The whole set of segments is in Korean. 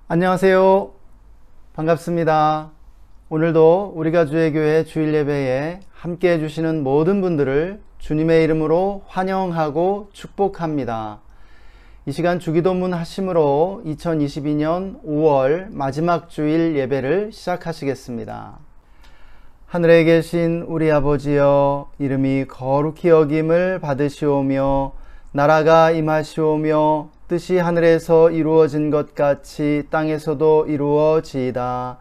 안녕하세요. 반갑습니다. 오늘도 우리가 주의 교회 주일 예배에 함께 해주시는 모든 분들을 주님의 이름으로 환영하고 축복합니다. 이 시간 주기도문 하심으로 2022년 5월 마지막 주일 예배를 시작하시겠습니다. 하늘에 계신 우리 아버지여, 이름이 거룩히 여김을 받으시오며 나라가 임하시오며 뜻이 하늘에서 이루어진 것 같이 땅에서도 이루어지이다.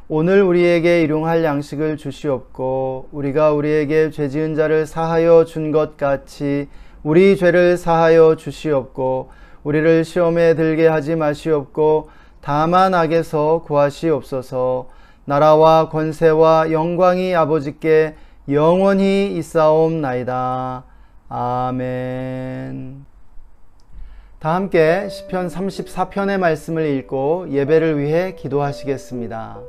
오늘 우리에게 일용할 양식을 주시옵고 우리가 우리에게 죄지은 자를 사하여 준 것 같이 우리 죄를 사하여 주시옵고 우리를 시험에 들게 하지 마시옵고 다만 악에서 구하시옵소서. 나라와 권세와 영광이 아버지께 영원히 있사옵나이다. 아멘. 다 함께 시편 34편의 말씀을 읽고 예배를 위해 기도하시겠습니다.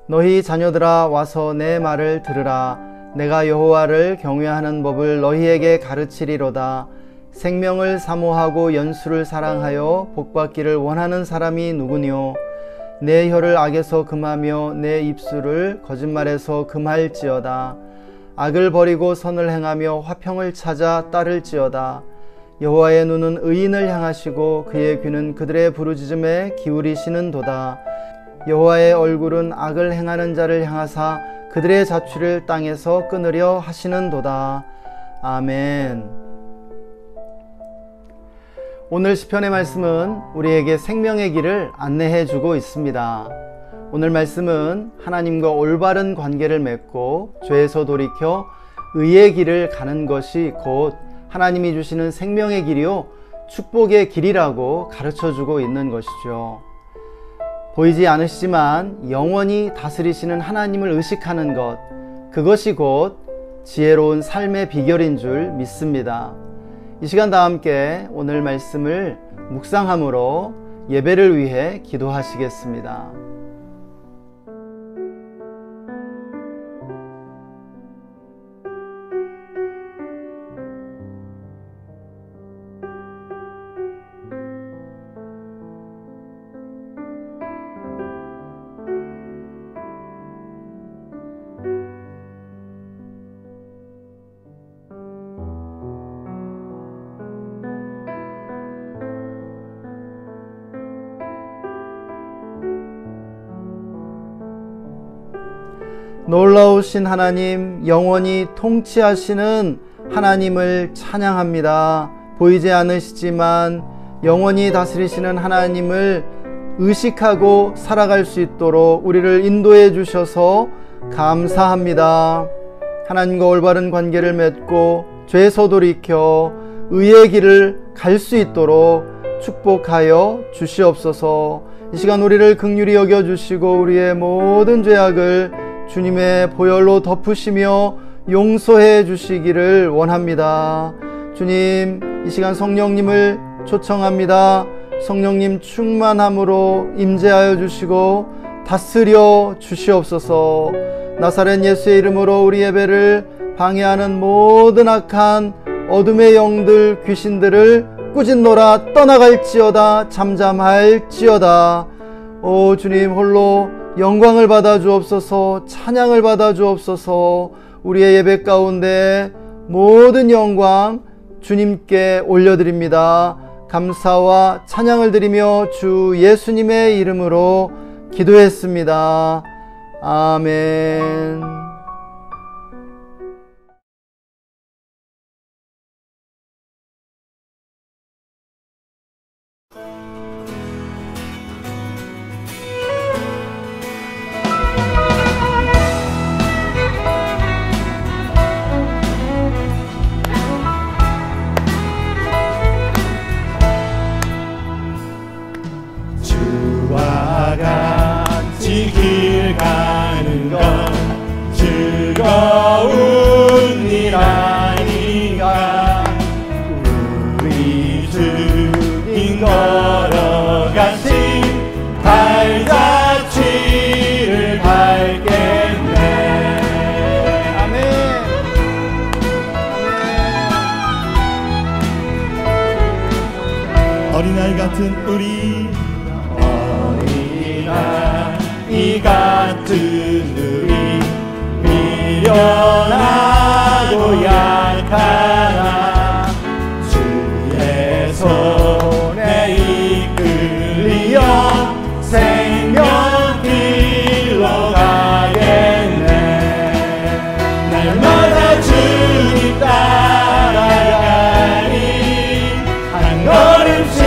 너희 자녀들아 와서 내 말을 들으라. 내가 여호와를 경외하는 법을 너희에게 가르치리로다. 생명을 사모하고 연수를 사랑하여 복받기를 원하는 사람이 누구뇨? 내 혀를 악에서 금하며 내 입술을 거짓말에서 금할지어다. 악을 버리고 선을 행하며 화평을 찾아 따를지어다. 여호와의 눈은 의인을 향하시고 그의 귀는 그들의 부르짖음에 기울이시는도다. 여호와의 얼굴은 악을 행하는 자를 향하사 그들의 자취를 땅에서 끊으려 하시는도다. 아멘. 오늘 시편의 말씀은 우리에게 생명의 길을 안내해 주고 있습니다. 오늘 말씀은 하나님과 올바른 관계를 맺고 죄에서 돌이켜 의의 길을 가는 것이 곧 하나님이 주시는 생명의 길이요 축복의 길이라고 가르쳐주고 있는 것이죠. 보이지 않으시지만 영원히 다스리시는 하나님을 의식하는 것, 그것이 곧 지혜로운 삶의 비결인 줄 믿습니다. 이 시간 다 함께 오늘 말씀을 묵상함으로 예배를 위해 기도하시겠습니다. 놀라우신 하나님, 영원히 통치하시는 하나님을 찬양합니다. 보이지 않으시지만 영원히 다스리시는 하나님을 의식하고 살아갈 수 있도록 우리를 인도해 주셔서 감사합니다. 하나님과 올바른 관계를 맺고 죄에서 돌이켜 의의 길을 갈 수 있도록 축복하여 주시옵소서. 이 시간 우리를 긍휼히 여겨주시고 우리의 모든 죄악을 주님의 보혈로 덮으시며 용서해 주시기를 원합니다. 주님, 이 시간 성령님을 초청합니다. 성령님 충만함으로 임재하여 주시고 다스려 주시옵소서. 나사렛 예수의 이름으로 우리 예배를 방해하는 모든 악한 어둠의 영들, 귀신들을 꾸짖노라 떠나갈지어다. 잠잠할지어다. 오 주님, 홀로 영광을 받아 주옵소서. 찬양을 받아 주옵소서. 우리의 예배 가운데 모든 영광 주님께 올려드립니다. 감사와 찬양을 드리며 주 예수님의 이름으로 기도했습니다. 아멘. 길 가는 건 즐거운 일 아닌가. 우리 주님 걸어가신 발자취를 밟겠네. 아멘. 어린아이 같은 우리 미련하고 약하나 주의 손에 이끌리어 생명길로 가겠네. 날마다 주님 따라가니 한 걸음씩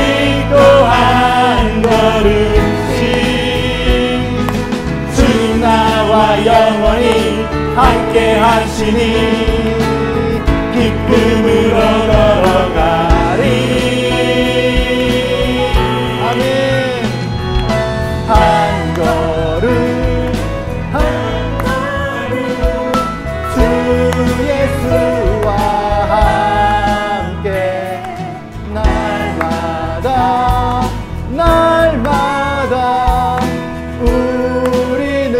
또 한 걸음씩 주님 나와 영원히 함께 하시니 기쁨으로 걸어가리. 아멘. 한 걸음 한 걸음 주 예수와 함께 날마다 날마다 우리는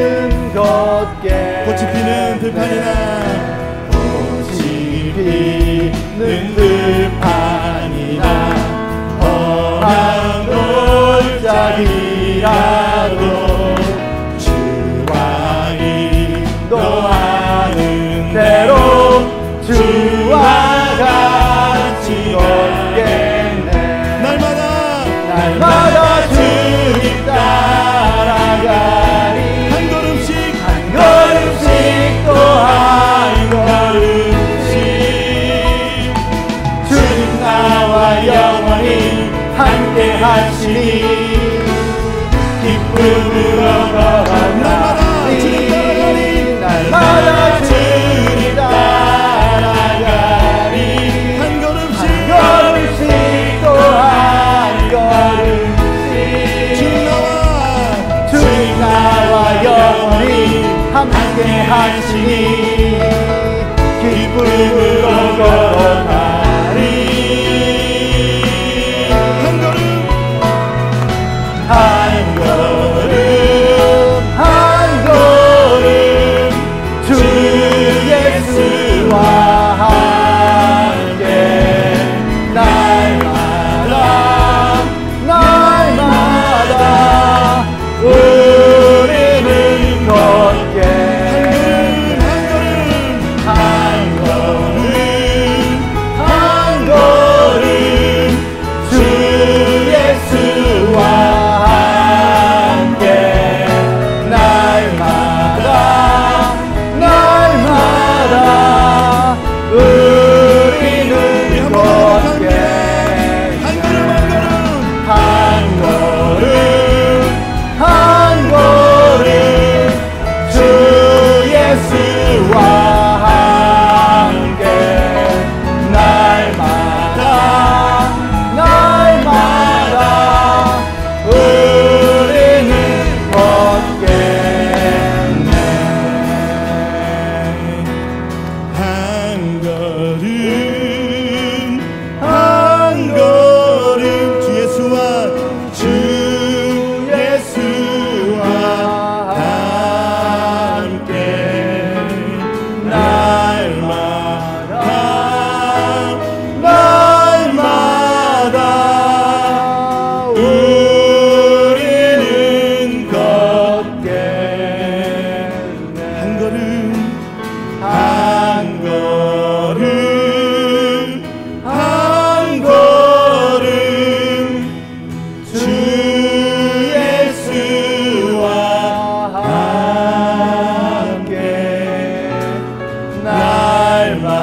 걷게. 꽃이 피는 들판이나 꽃이 피는 들판이나 험한 골짜기라도 주와 인도하는 대로 주와 같이 걷겠네. 날마다 주님 따라가리. 한 걸음씩 또 한 걸음씩 주님 나와 영원히 함께 하시니 기쁨으로 걸어가리. 날마다 주님 따라가리. 한 걸음씩 또 한 걸음씩 주님 나와 영원히 함께 하시니 기쁨으로 걸어가리. 한 걸음 한 걸음 주 예수와 함께 날마다 우리는 걷게. 한 걸음 주 예수와 함께 날마다 우리는 걷게. 한 걸음 주 예수와 함께 날마다 우리는 걷겠네. 한 걸음 주 예수와 함께 날마다 우리는 걷겠네. 한 걸음 주 예수와 함께 날마다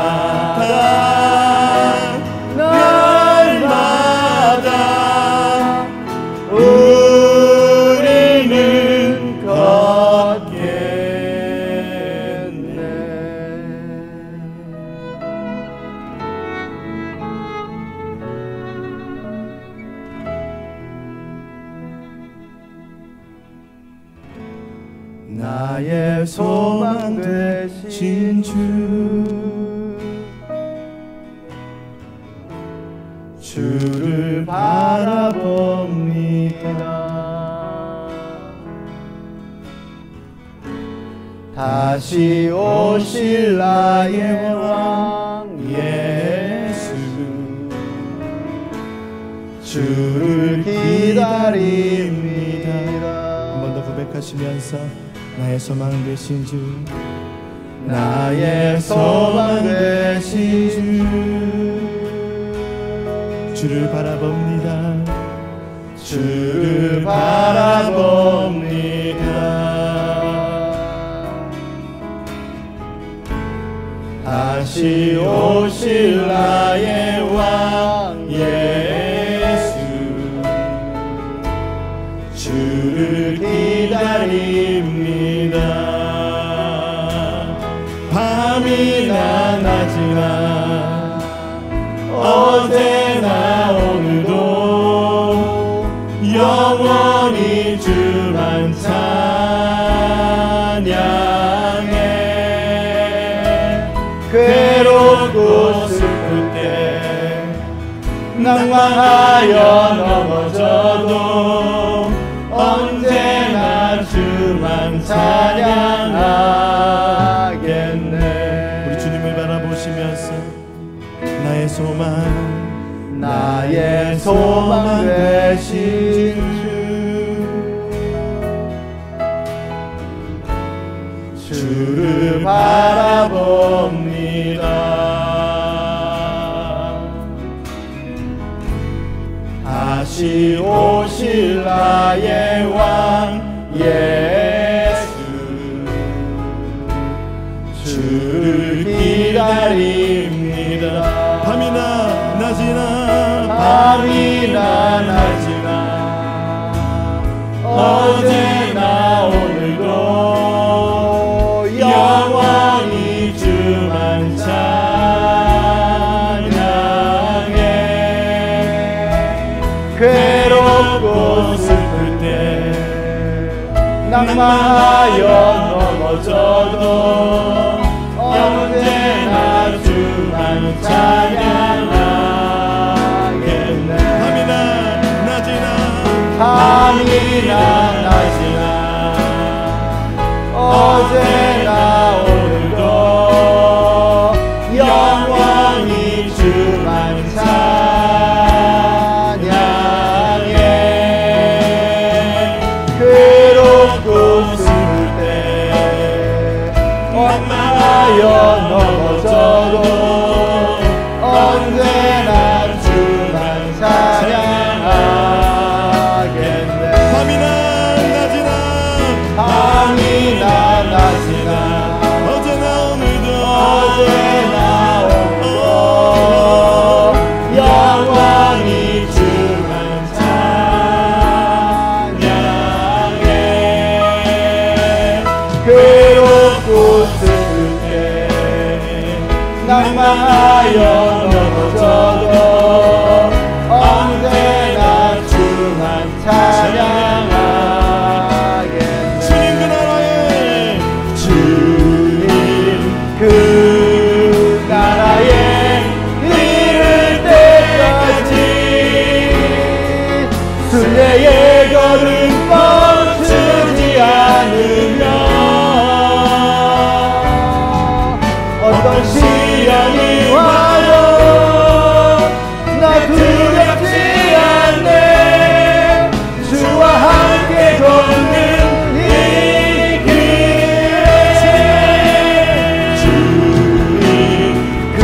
우리는 걷겠네. 나의 소망 되신 주, 주를 바라봅니다. 다시 오실 나의 왕 예수, 주를 기다립니다. 한 번 더 고백하시면서 나의 소망 되신 주, 나의 소망 되신 주를 바라봅니다. 주를 바라봅니다. 다시 오실 나의 왕 예수, 주를 기다립니다. 밤이나 낮이나 어제나 오늘도 영원히 주만 찬양해. 괴롭고 슬플 때 낭망하여 넘어져도 언제나 주만 찬양하겠네. 우리 주님을 바라보시면서 나의 소망 되신 주, 주를 바라봅니다. 다시 오실 나의 왕 예수, 주를 기다립니다. 밤이나 낮이나 어제나 오늘도 영원히 주만 찬양해. 괴롭고 슬플 때 낭망하여 넘어져도 언제나 주만 찬양하겠네. 밤이나 낮이나 어제나 오늘도 영원히 주만 찬양해. 괴롭고 슬플 때 낭망하여 넘어져도 언제나 주만 찬양하겠네. 밤이나 낮이나 어제나 오늘도 영원히 주만 찬양해. 괴롭고 슬플 때 낭망하여 넘어져도 언제나 주만 찬양하겠네. 주님 그 나라에 이를 때까지 순례의 걸음 멈추지 않으며 어떤 시련이 와도 나 두렵지 않네. 주와 함께 걷는 이 길, 주님 그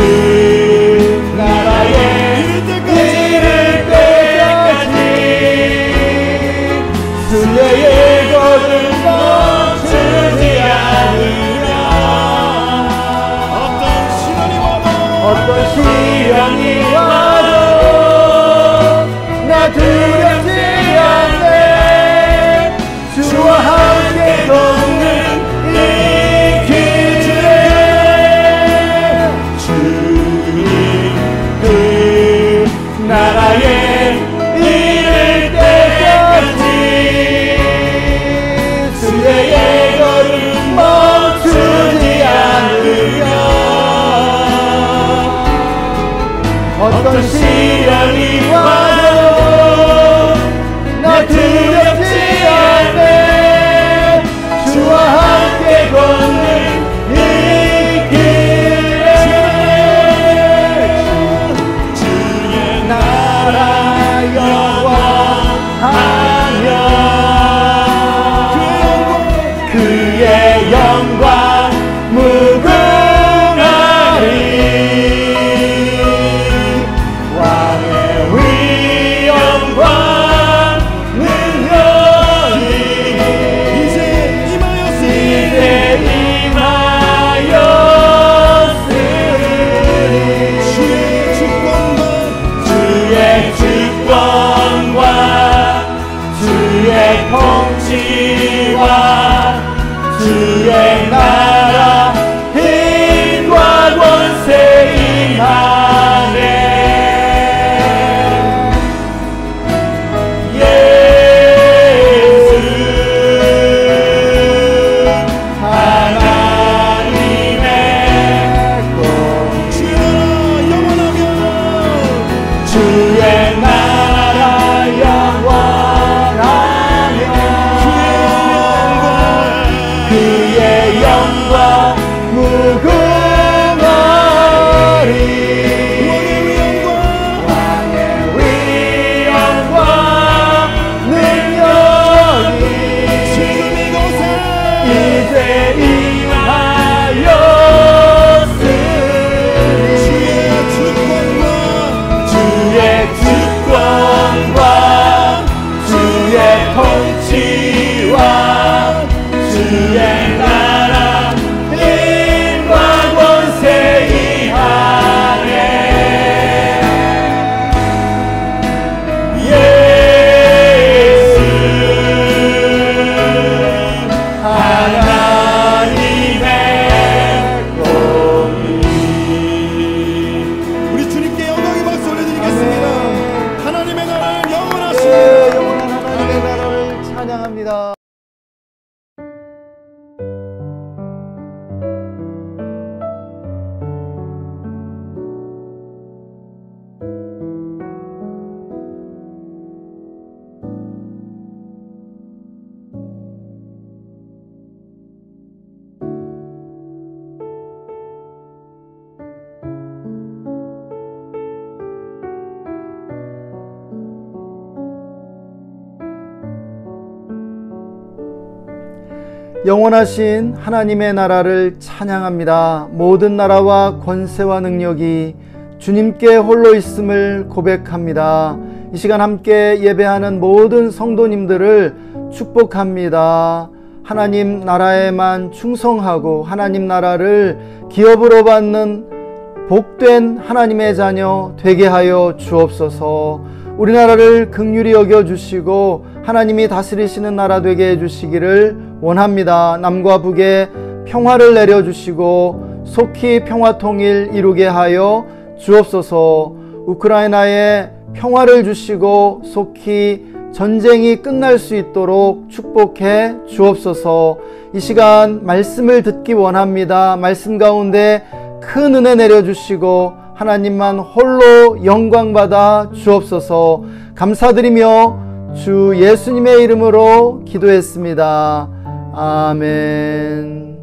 나라에 이를 때까지 순례의 걸음 멈추지 않으며 어떤 시련이 와도 나 두렵지 않네. 주와 함께 걷는 이 길에 주님 그 나라에 이를 때까지 순례의 걸음 멈추지 않으며 어떤 통치와 주의 나라 힘과 권세 임하네. 예수 하나님의 공 주의 영원하며 주의 나라 영원하며 그의 영광 무궁하리. 왕의 위엄과 능력이 이제 임하였으니 주의 주권과 주의 통치와 주의 나라 힘과 권세 이하네. 예수 하나님의 공의. 우리 주님께 영광의 박수 올려드리겠습니다. 하나님의 나라는 영원하십니다. 영원한 하나님의 나라를 찬양합니다. 영원하신 하나님의 나라를 찬양합니다. 모든 나라와 권세와 능력이 주님께 홀로 있음을 고백합니다. 이 시간 함께 예배하는 모든 성도님들을 축복합니다. 하나님 나라에만 충성하고 하나님 나라를 기업으로 받는 복된 하나님의 자녀 되게 하여 주옵소서. 우리나라를 긍휼히 여겨주시고 하나님이 다스리시는 나라 되게 해주시기를 원합니다. 남과 북에 평화를 내려주시고 속히 평화 통일 이루게 하여 주옵소서. 우크라이나에 평화를 주시고 속히 전쟁이 끝날 수 있도록 축복해 주옵소서. 이 시간 말씀을 듣기 원합니다. 말씀 가운데 큰 은혜 내려주시고 하나님만 홀로 영광받아 주옵소서. 감사드리며 주 예수님의 이름으로 기도했습니다. 아멘.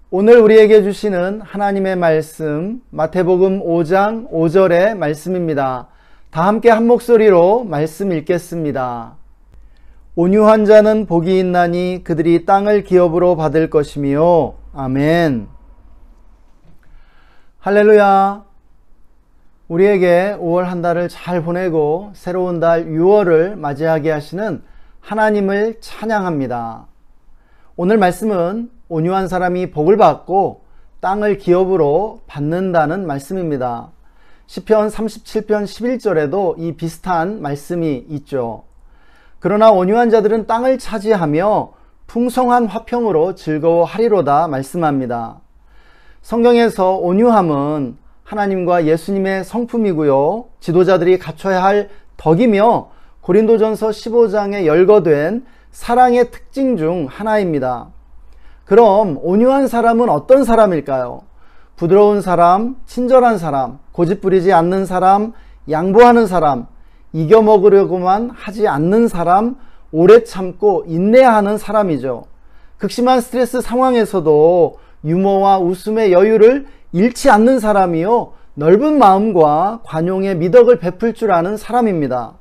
오늘 우리에게 주시는 하나님의 말씀 마태복음 5장 5절의 말씀입니다. 다 함께 한 목소리로 말씀 읽겠습니다. 온유한 자는 복이 있나니 그들이 땅을 기업으로 받을 것이며. 아멘. 할렐루야. 우리에게 5월 한 달을 잘 보내고 새로운 달 6월을 맞이하게 하시는 하나님을 찬양합니다. 오늘 말씀은 온유한 사람이 복을 받고 땅을 기업으로 받는다는 말씀입니다. 시편 37편 11절에도 이 비슷한 말씀이 있죠. 그러나 온유한 자들은 땅을 차지하며 풍성한 화평으로 즐거워하리로다 말씀합니다. 성경에서 온유함은 하나님과 예수님의 성품이고요, 지도자들이 갖춰야 할 덕이며 고린도전서 15장에 열거된 사랑의 특징 중 하나입니다. 그럼 온유한 사람은 어떤 사람일까요? 부드러운 사람, 친절한 사람, 고집부리지 않는 사람, 양보하는 사람, 이겨먹으려고만 하지 않는 사람, 오래 참고 인내하는 사람이죠. 극심한 스트레스 상황에서도 유머와 웃음의 여유를 잃지 않는 사람이요, 넓은 마음과 관용의 미덕을 베풀 줄 아는 사람입니다.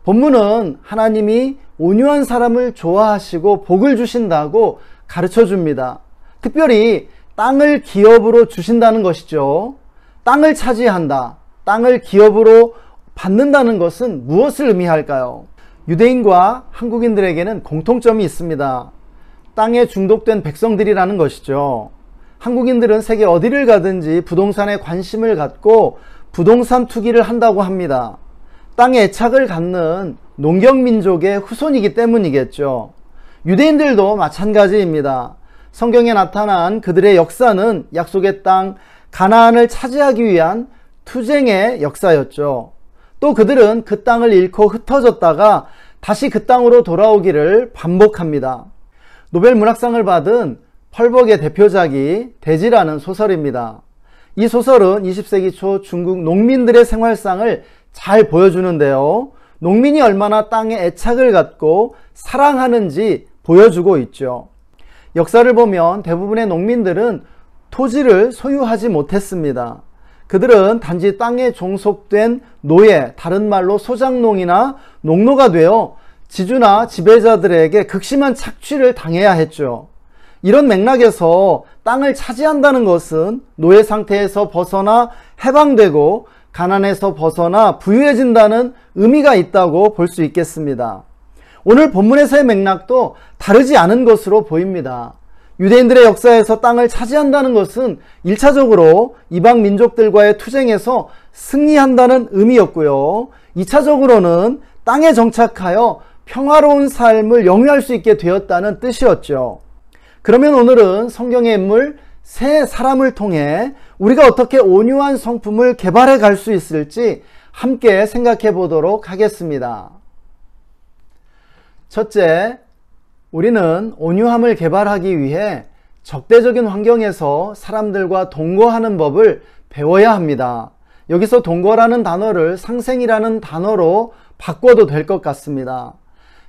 본문은 하나님이 온유한 사람을 좋아하시고 복을 주신다고 가르쳐 줍니다. 특별히 땅을 기업으로 주신다는 것이죠. 땅을 차지한다, 땅을 기업으로 받는다는 것은 무엇을 의미할까요? 유대인과 한국인들에게는 공통점이 있습니다. 땅에 중독된 백성들이라는 것이죠. 한국인들은 세계 어디를 가든지 부동산에 관심을 갖고 부동산 투기를 한다고 합니다. 땅에 애착을 갖는 농경민족의 후손이기 때문이겠죠. 유대인들도 마찬가지입니다. 성경에 나타난 그들의 역사는 약속의 땅 가나안을 차지하기 위한 투쟁의 역사였죠. 또 그들은 그 땅을 잃고 흩어졌다가 다시 그 땅으로 돌아오기를 반복합니다. 노벨 문학상을 받은 펄벅의 대표작이 대지라는 소설입니다. 이 소설은 20세기 초 중국 농민들의 생활상을 잘 보여주는데요. 농민이 얼마나 땅에 애착을 갖고 사랑하는지 보여주고 있죠. 역사를 보면 대부분의 농민들은 토지를 소유하지 못했습니다. 그들은 단지 땅에 종속된 노예, 다른 말로 소장농이나 농노가 되어 지주나 지배자들에게 극심한 착취를 당해야 했죠. 이런 맥락에서 땅을 차지한다는 것은 노예 상태에서 벗어나 해방되고 가난에서 벗어나 부유해진다는 의미가 있다고 볼 수 있겠습니다. 오늘 본문에서의 맥락도 다르지 않은 것으로 보입니다. 유대인들의 역사에서 땅을 차지한다는 것은 1차적으로 이방 민족들과의 투쟁에서 승리한다는 의미였고요. 2차적으로는 땅에 정착하여 평화로운 삶을 영위할 수 있게 되었다는 뜻이었죠. 그러면 오늘은 성경의 인물 세 사람을 통해 우리가 어떻게 온유한 성품을 개발해 갈 수 있을지 함께 생각해 보도록 하겠습니다. 첫째, 우리는 온유함을 개발하기 위해 적대적인 환경에서 사람들과 동거하는 법을 배워야 합니다. 여기서 동거라는 단어를 상생이라는 단어로 바꿔도 될 것 같습니다.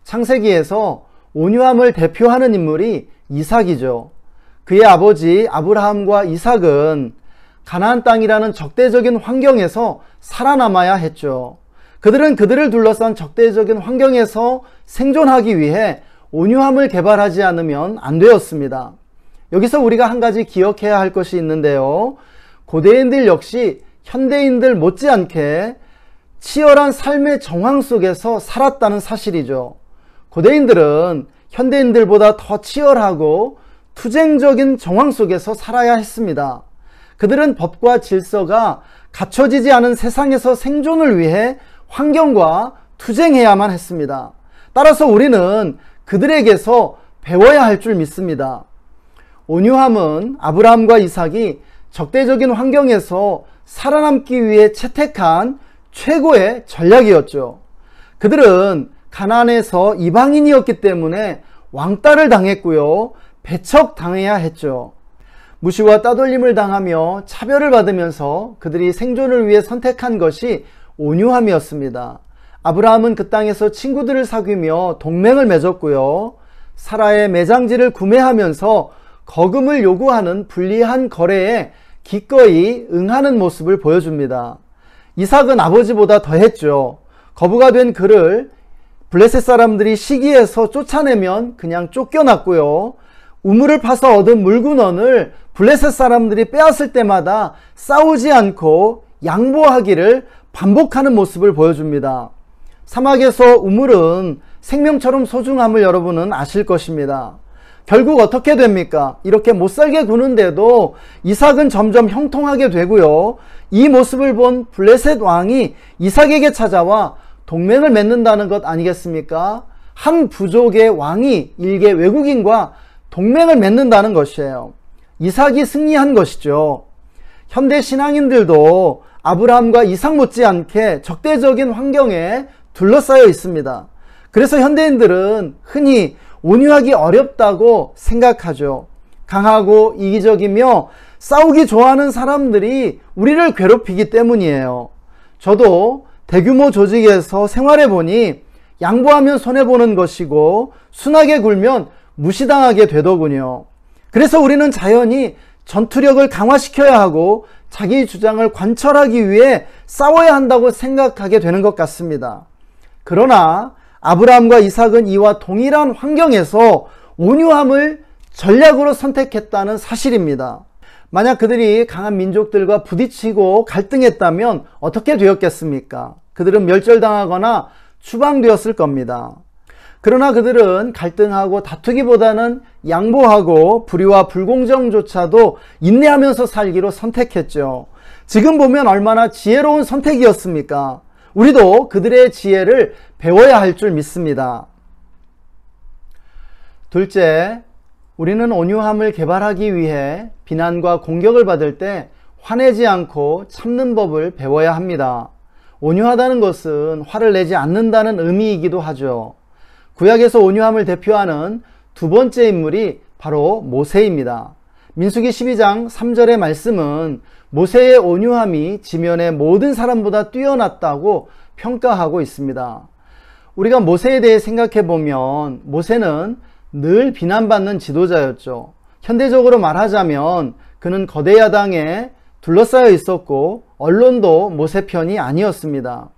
창세기에서 온유함을 대표하는 인물이 이삭이죠. 그의 아버지 아브라함과 이삭은 가나안 땅이라는 적대적인 환경에서 살아남아야 했죠. 그들은 그들을 둘러싼 적대적인 환경에서 생존하기 위해 온유함을 개발하지 않으면 안 되었습니다. 여기서 우리가 한 가지 기억해야 할 것이 있는데요. 고대인들 역시 현대인들 못지않게 치열한 삶의 정황 속에서 살았다는 사실이죠. 고대인들은 현대인들보다 더 치열하고 투쟁적인 정황 속에서 살아야 했습니다. 그들은 법과 질서가 갖춰지지 않은 세상에서 생존을 위해 환경과 투쟁해야만 했습니다. 따라서 우리는 그들에게서 배워야 할 줄 믿습니다. 온유함은 아브라함과 이삭이 적대적인 환경에서 살아남기 위해 채택한 최고의 전략이었죠. 그들은 가나안에서 이방인이었기 때문에 왕따를 당했고요. 배척당해야 했죠. 무시와 따돌림을 당하며 차별을 받으면서 그들이 생존을 위해 선택한 것이 온유함이었습니다. 아브라함은 그 땅에서 친구들을 사귀며 동맹을 맺었고요. 사라의 매장지를 구매하면서 거금을 요구하는 불리한 거래에 기꺼이 응하는 모습을 보여줍니다. 이삭은 아버지보다 더했죠. 거부가 된 그를 블레셋 사람들이 시기해서 쫓아내면 그냥 쫓겨났고요. 우물을 파서 얻은 물군원을 블레셋 사람들이 빼앗을 때마다 싸우지 않고 양보하기를 반복하는 모습을 보여줍니다. 사막에서 우물은 생명처럼 소중함을 여러분은 아실 것입니다. 결국 어떻게 됩니까? 이렇게 못살게 구는데도 이삭은 점점 형통하게 되고요. 이 모습을 본 블레셋 왕이 이삭에게 찾아와 동맹을 맺는다는 것 아니겠습니까? 한 부족의 왕이 일개 외국인과 동맹을 맺는다는 것이에요. 이삭이 승리한 것이죠. 현대 신앙인들도 아브라함과 이삭 못지않게 적대적인 환경에 둘러싸여 있습니다. 그래서 현대인들은 흔히 온유하기 어렵다고 생각하죠. 강하고 이기적이며 싸우기 좋아하는 사람들이 우리를 괴롭히기 때문이에요. 저도 대규모 조직에서 생활해 보니 양보하면 손해보는 것이고 순하게 굴면 무시당하게 되더군요. 그래서 우리는 자연히 전투력을 강화시켜야 하고 자기 주장을 관철하기 위해 싸워야 한다고 생각하게 되는 것 같습니다. 그러나 아브라함과 이삭은 이와 동일한 환경에서 온유함을 전략으로 선택했다는 사실입니다. 만약 그들이 강한 민족들과 부딪히고 갈등했다면 어떻게 되었겠습니까? 그들은 멸절당하거나 추방되었을 겁니다. 그러나 그들은 갈등하고 다투기보다는 양보하고 불의와 불공정조차도 인내하면서 살기로 선택했죠. 지금 보면 얼마나 지혜로운 선택이었습니까? 우리도 그들의 지혜를 배워야 할 줄 믿습니다. 둘째, 우리는 온유함을 개발하기 위해 비난과 공격을 받을 때 화내지 않고 참는 법을 배워야 합니다. 온유하다는 것은 화를 내지 않는다는 의미이기도 하죠. 구약에서 온유함을 대표하는 두 번째 인물이 바로 모세입니다. 민수기 12장 3절의 말씀은 모세의 온유함이 지면의 모든 사람보다 뛰어났다고 평가하고 있습니다. 우리가 모세에 대해 생각해 보면 모세는 늘 비난받는 지도자였죠. 현대적으로 말하자면 그는 거대 야당에 둘러싸여 있었고 언론도 모세 편이 아니었습니다.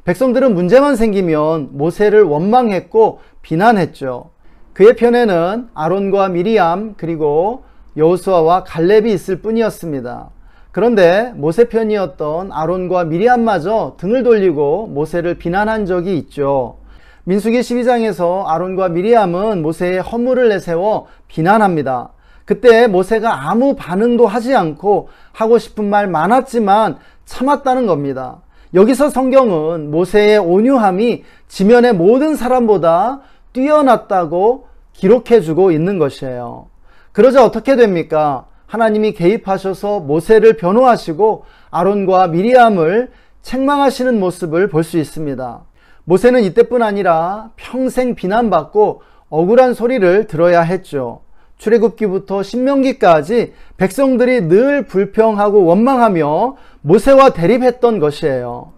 백성들은 문제만 생기면 모세를 원망했고 비난했죠. 그의 편에는 아론과 미리암 그리고 여호수아와 갈렙이 있을 뿐이었습니다. 그런데 모세 편이었던 아론과 미리암마저 등을 돌리고 모세를 비난한 적이 있죠. 민수기 12장에서 아론과 미리암은 모세의 허물을 내세워 비난합니다. 그때 모세가 아무 반응도 하지 않고 하고 싶은 말 많았지만 참았다는 겁니다. 여기서 성경은 모세의 온유함이 지면의 모든 사람보다 뛰어났다고 기록해주고 있는 것이에요. 그러자 어떻게 됩니까? 하나님이 개입하셔서 모세를 변호하시고 아론과 미리암을 책망하시는 모습을 볼 수 있습니다. 모세는 이때뿐 아니라 평생 비난받고 억울한 소리를 들어야 했죠. 출애굽기부터 신명기까지 백성들이 늘 불평하고 원망하며 모세와 대립했던 것이에요.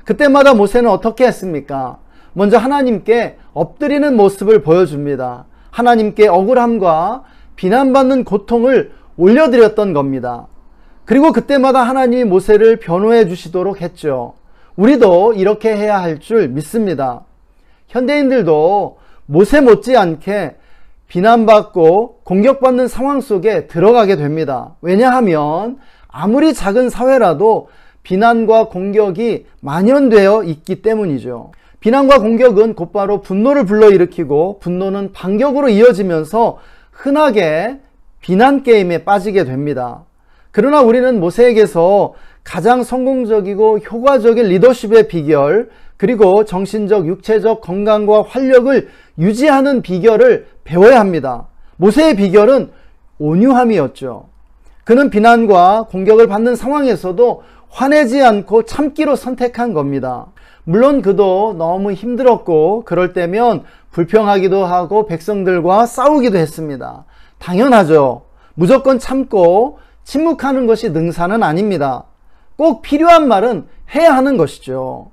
그때마다 모세는 어떻게 했습니까? 먼저 하나님께 엎드리는 모습을 보여줍니다. 하나님께 억울함과 비난받는 고통을 올려드렸던 겁니다. 그리고 그때마다 하나님이 모세를 변호해 주시도록 했죠. 우리도 이렇게 해야 할 줄 믿습니다. 현대인들도 모세 못지않게 비난받고 공격받는 상황 속에 들어가게 됩니다. 왜냐하면 아무리 작은 사회라도 비난과 공격이 만연되어 있기 때문이죠. 비난과 공격은 곧바로 분노를 불러일으키고 분노는 반격으로 이어지면서 흔하게 비난 게임에 빠지게 됩니다. 그러나 우리는 모세에게서 가장 성공적이고 효과적인 리더십의 비결, 그리고 정신적, 육체적 건강과 활력을 유지하는 비결을 배워야 합니다. 모세의 비결은 온유함이었죠. 그는 비난과 공격을 받는 상황에서도 화내지 않고 참기로 선택한 겁니다. 물론 그도 너무 힘들었고 그럴 때면 불평하기도 하고 백성들과 싸우기도 했습니다. 당연하죠. 무조건 참고 침묵하는 것이 능사는 아닙니다. 꼭 필요한 말은 해야 하는 것이죠.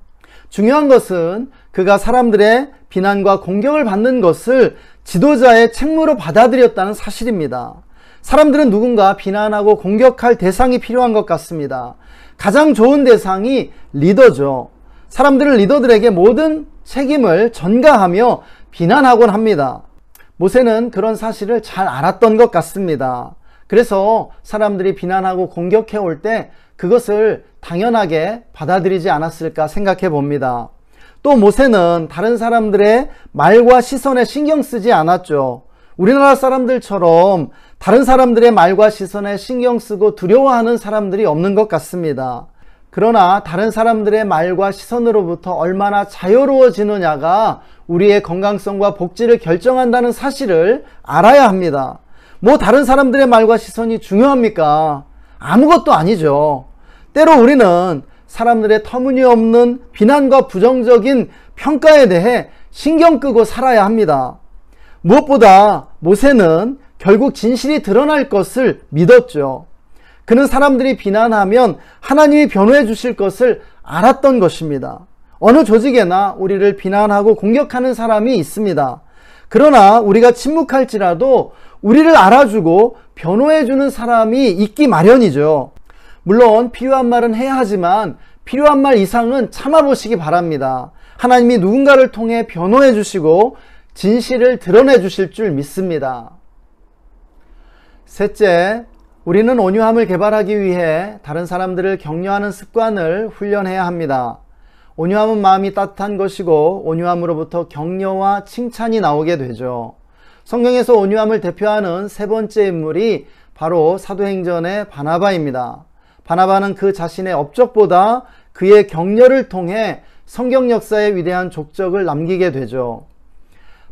중요한 것은 그가 사람들의 비난과 공격을 받는 것을 지도자의 책무로 받아들였다는 사실입니다. 사람들은 누군가 비난하고 공격할 대상이 필요한 것 같습니다. 가장 좋은 대상이 리더죠. 사람들은 리더들에게 모든 책임을 전가하며 비난하곤 합니다. 모세는 그런 사실을 잘 알았던 것 같습니다. 그래서 사람들이 비난하고 공격해 올 때 그것을 당연하게 받아들이지 않았을까 생각해 봅니다. 또 모세는 다른 사람들의 말과 시선에 신경 쓰지 않았죠. 우리나라 사람들처럼 다른 사람들의 말과 시선에 신경 쓰고 두려워하는 사람들이 없는 것 같습니다. 그러나 다른 사람들의 말과 시선으로부터 얼마나 자유로워지느냐가 우리의 건강성과 복지를 결정한다는 사실을 알아야 합니다. 뭐 다른 사람들의 말과 시선이 중요합니까? 아무것도 아니죠. 때로 우리는 사람들의 터무니없는 비난과 부정적인 평가에 대해 신경 끄고 살아야 합니다. 무엇보다 모세는 결국 진실이 드러날 것을 믿었죠. 그는 사람들이 비난하면 하나님이 변호해 주실 것을 알았던 것입니다. 어느 조직에나 우리를 비난하고 공격하는 사람이 있습니다. 그러나 우리가 침묵할지라도 우리를 알아주고 변호해 주는 사람이 있기 마련이죠. 물론 필요한 말은 해야 하지만 필요한 말 이상은 참아보시기 바랍니다. 하나님이 누군가를 통해 변호해 주시고 진실을 드러내 주실 줄 믿습니다. 셋째, 우리는 온유함을 개발하기 위해 다른 사람들을 격려하는 습관을 훈련해야 합니다. 온유함은 마음이 따뜻한 것이고 온유함으로부터 격려와 칭찬이 나오게 되죠. 성경에서 온유함을 대표하는 세 번째 인물이 바로 사도행전의 바나바입니다. 바나바는 그 자신의 업적보다 그의 격려를 통해 성경 역사의 위대한 족적을 남기게 되죠.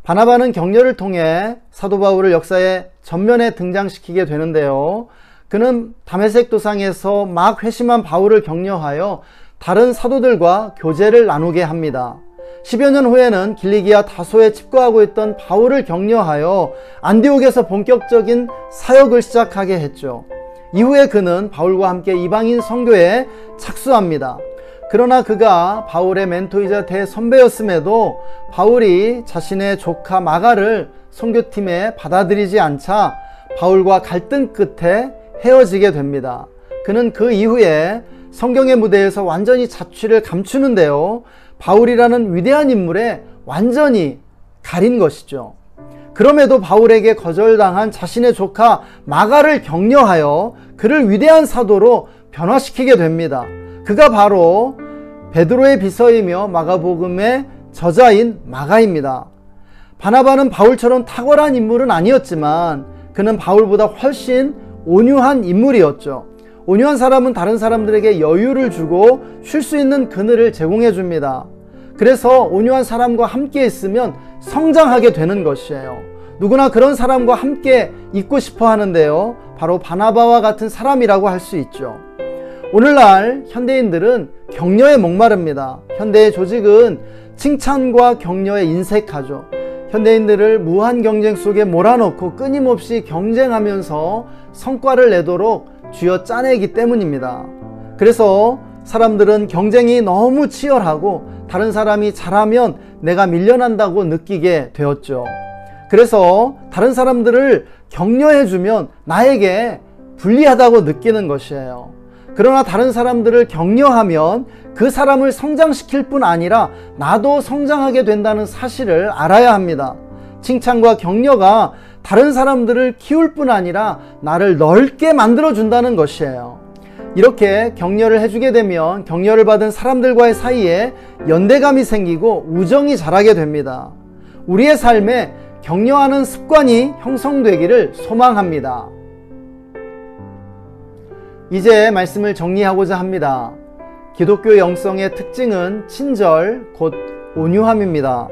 바나바는 격려를 통해 사도 바울을 역사의 전면에 등장시키게 되는데요. 그는 다메섹 도상에서 막 회심한 바울을 격려하여 다른 사도들과 교제를 나누게 합니다. 10여 년 후에는 길리기아 다소에 칩거하고 있던 바울을 격려하여 안디옥에서 본격적인 사역을 시작하게 했죠. 이후에 그는 바울과 함께 이방인 선교에 착수합니다. 그러나 그가 바울의 멘토이자 대선배였음에도 바울이 자신의 조카 마가를 선교팀에 받아들이지 않자 바울과 갈등 끝에 헤어지게 됩니다. 그는 그 이후에 성경의 무대에서 완전히 자취를 감추는데요. 바울이라는 위대한 인물에 완전히 가린 것이죠. 그럼에도 바울에게 거절당한 자신의 조카 마가를 격려하여 그를 위대한 사도로 변화시키게 됩니다. 그가 바로 베드로의 비서이며 마가복음의 저자인 마가입니다. 바나바는 바울처럼 탁월한 인물은 아니었지만 그는 바울보다 훨씬 온유한 인물이었죠. 온유한 사람은 다른 사람들에게 여유를 주고 쉴 수 있는 그늘을 제공해 줍니다. 그래서 온유한 사람과 함께 있으면 성장하게 되는 것이에요. 누구나 그런 사람과 함께 있고 싶어 하는데요. 바로 바나바와 같은 사람이라고 할 수 있죠. 오늘날 현대인들은 격려에 목마릅니다. 현대의 조직은 칭찬과 격려에 인색하죠. 현대인들을 무한 경쟁 속에 몰아넣고 끊임없이 경쟁하면서 성과를 내도록 쥐어 짜내기 때문입니다. 그래서 사람들은 경쟁이 너무 치열하고 다른 사람이 잘하면 내가 밀려난다고 느끼게 되었죠. 그래서 다른 사람들을 격려해주면 나에게 불리하다고 느끼는 것이에요. 그러나 다른 사람들을 격려하면 그 사람을 성장시킬 뿐 아니라 나도 성장하게 된다는 사실을 알아야 합니다. 칭찬과 격려가 다른 사람들을 키울 뿐 아니라 나를 넓게 만들어준다는 것이에요. 이렇게 격려를 해주게 되면 격려를 받은 사람들과의 사이에 연대감이 생기고 우정이 자라게 됩니다. 우리의 삶에 격려하는 습관이 형성되기를 소망합니다. 이제 말씀을 정리하고자 합니다. 기독교 영성의 특징은 친절, 곧 온유함입니다.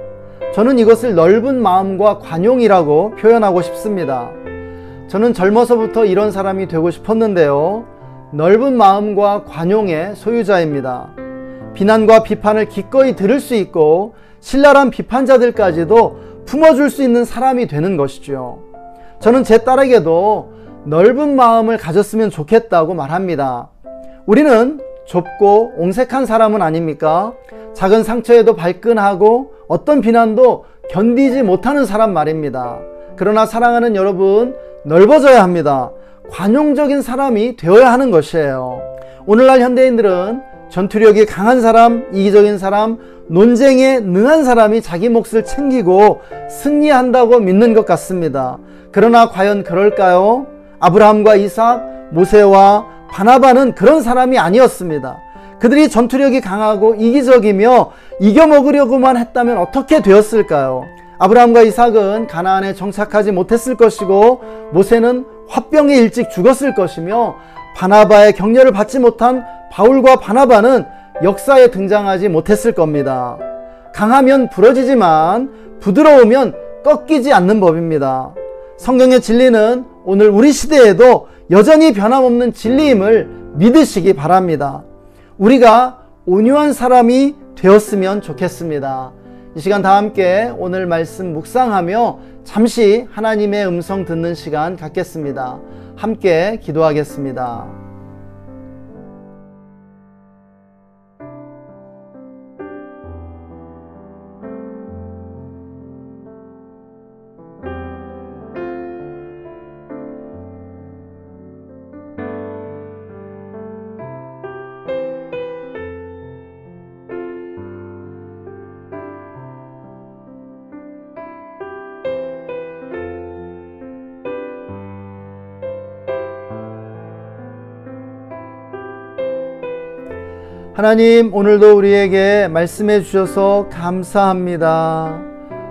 저는 이것을 넓은 마음과 관용이라고 표현하고 싶습니다. 저는 젊어서부터 이런 사람이 되고 싶었는데요. 넓은 마음과 관용의 소유자입니다. 비난과 비판을 기꺼이 들을 수 있고 신랄한 비판자들까지도 품어줄 수 있는 사람이 되는 것이죠. 저는 제 딸에게도 넓은 마음을 가졌으면 좋겠다고 말합니다. 우리는 좁고 옹색한 사람은 아닙니까? 작은 상처에도 발끈하고 어떤 비난도 견디지 못하는 사람 말입니다. 그러나 사랑하는 여러분, 넓어져야 합니다. 관용적인 사람이 되어야 하는 것이에요. 오늘날 현대인들은 전투력이 강한 사람, 이기적인 사람, 논쟁에 능한 사람이 자기 몫을 챙기고 승리한다고 믿는 것 같습니다. 그러나 과연 그럴까요? 아브라함과 이삭, 모세와 바나바는 그런 사람이 아니었습니다. 그들이 전투력이 강하고 이기적이며 이겨먹으려고만 했다면 어떻게 되었을까요? 아브라함과 이삭은 가나안에 정착하지 못했을 것이고 모세는 화병에 일찍 죽었을 것이며 바나바의 격려를 받지 못한 바울과 바나바는 역사에 등장하지 못했을 겁니다. 강하면 부러지지만 부드러우면 꺾이지 않는 법입니다. 성경의 진리는 오늘 우리 시대에도 여전히 변함없는 진리임을 믿으시기 바랍니다. 우리가 온유한 사람이 되었으면 좋겠습니다. 이 시간 다 함께 오늘 말씀 묵상하며 잠시 하나님의 음성 듣는 시간 갖겠습니다. 함께 기도하겠습니다. 하나님, 오늘도 우리에게 말씀해 주셔서 감사합니다.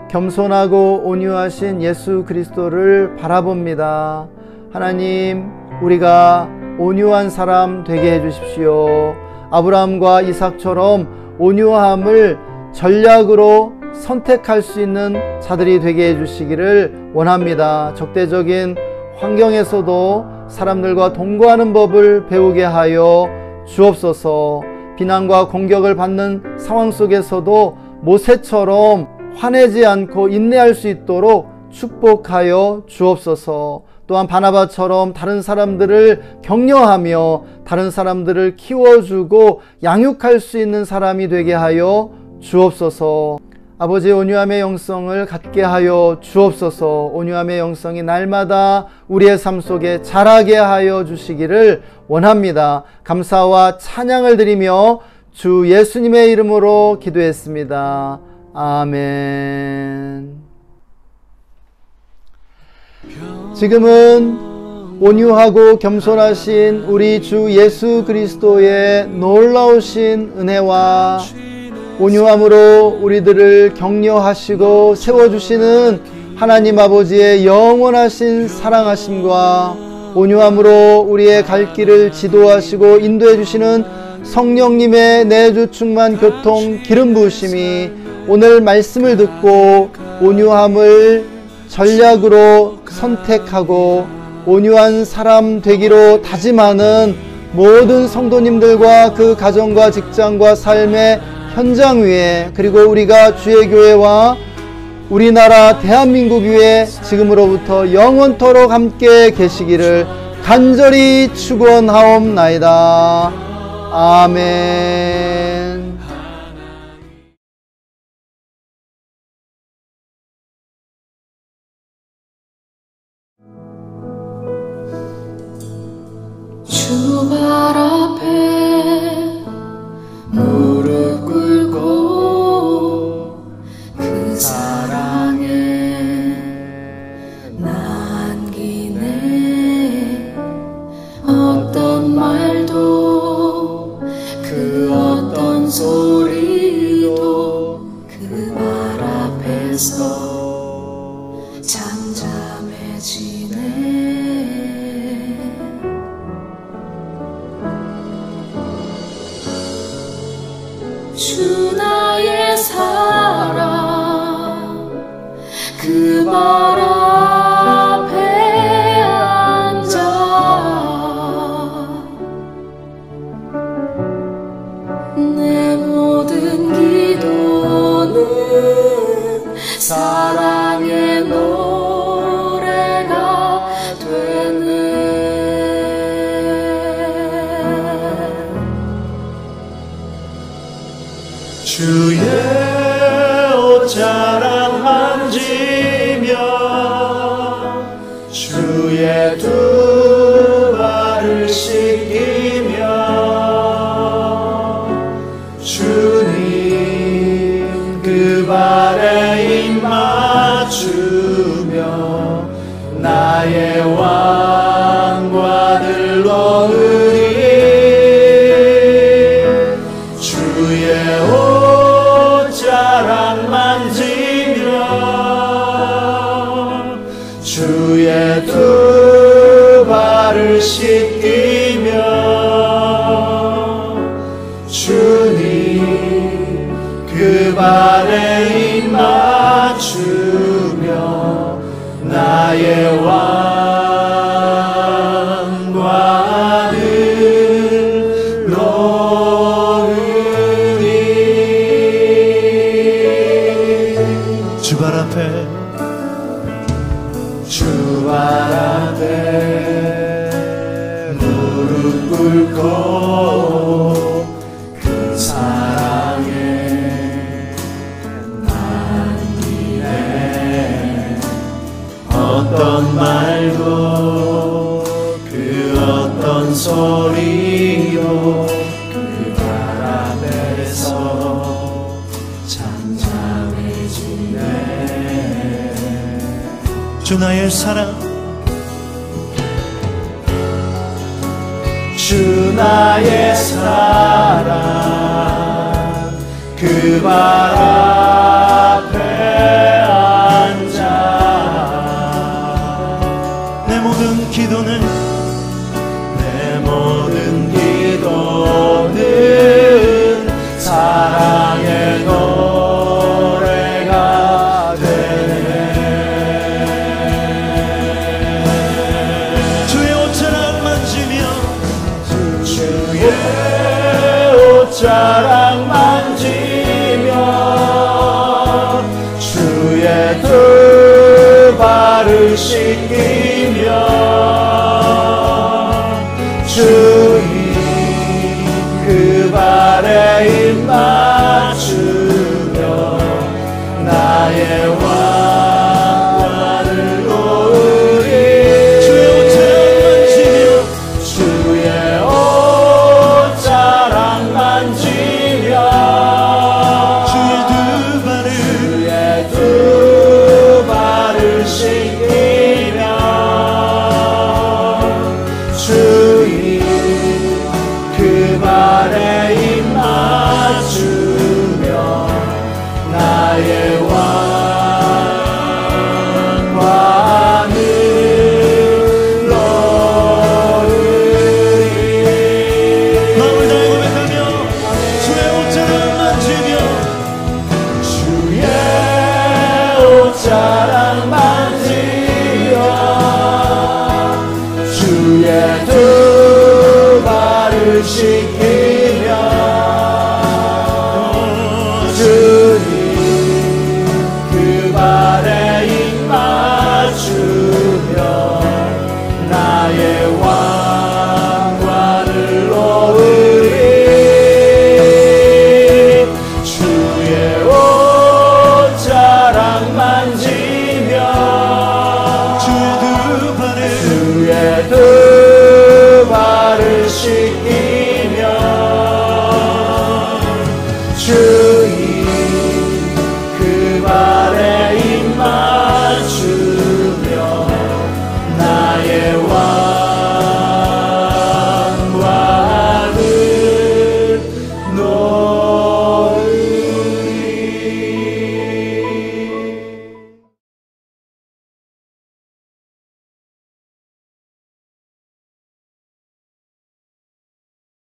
겸손하고 온유하신 예수 그리스도를 바라봅니다. 하나님, 우리가 온유한 사람 되게 해 주십시오. 아브라함과 이삭처럼 온유함을 전략으로 선택할 수 있는 자들이 되게 해주시기를 원합니다. 적대적인 환경에서도 사람들과 동거하는 법을 배우게 하여 주옵소서. 비난과 공격을 받는 상황 속에서도 모세처럼 화내지 않고 인내할 수 있도록 축복하여 주옵소서. 또한 바나바처럼 다른 사람들을 격려하며 다른 사람들을 키워주고 양육할 수 있는 사람이 되게 하여 주옵소서. 아버지의 온유함의 영성을 갖게 하여 주옵소서. 온유함의 영성이 날마다 우리의 삶 속에 자라게 하여 주시기를 원합니다. 감사와 찬양을 드리며 주 예수님의 이름으로 기도했습니다. 아멘. 지금은 온유하고 겸손하신 우리 주 예수 그리스도의 놀라우신 은혜와 온유함으로 우리들을 격려하시고 세워주시는 하나님 아버지의 영원하신 사랑하심과 온유함으로 우리의 갈 길을 지도하시고 인도해 주시는 성령님의 내주 충만 교통 기름 부으심이 오늘 말씀을 듣고 온유함을 전략으로 선택하고 온유한 사람 되기로 다짐하는 모든 성도님들과 그 가정과 직장과 삶의 현장 위에, 그리고 우리가 주의 교회와 우리나라 대한민국 위에 지금으로부터 영원토록 함께 계시기를 간절히 축원하옵나이다. 아멘. 주 발 앞에 무릎 꿇고 그 사랑에 남기네. 어떤 말도 그 어떤 소리도 그 말 앞에서 잠잠해지네. 주 나의 사랑 그 발 앞에 앉아 내 모든 기도는 사랑의 노래가 되네. 주의 옷자락 만지며 주의 두 발을 씻기며 주님 그 발에 입 맞추며 나의 왕과 들러으리. 주의 옷자락 만지며 주의 두 발을 씻기며 주님 그 발에 입 맞추며 나의 왕과 들러으리. 주 발 앞에 무릎 꿇고 그 사랑에 남기네. 어떤 말도 그 어떤 소리도 그 발 앞에서 잠잠해지네. 주 나의 사랑 주 나의 사랑 그 발 앞에 앉아 내 모든 기도는 사랑 부르신 길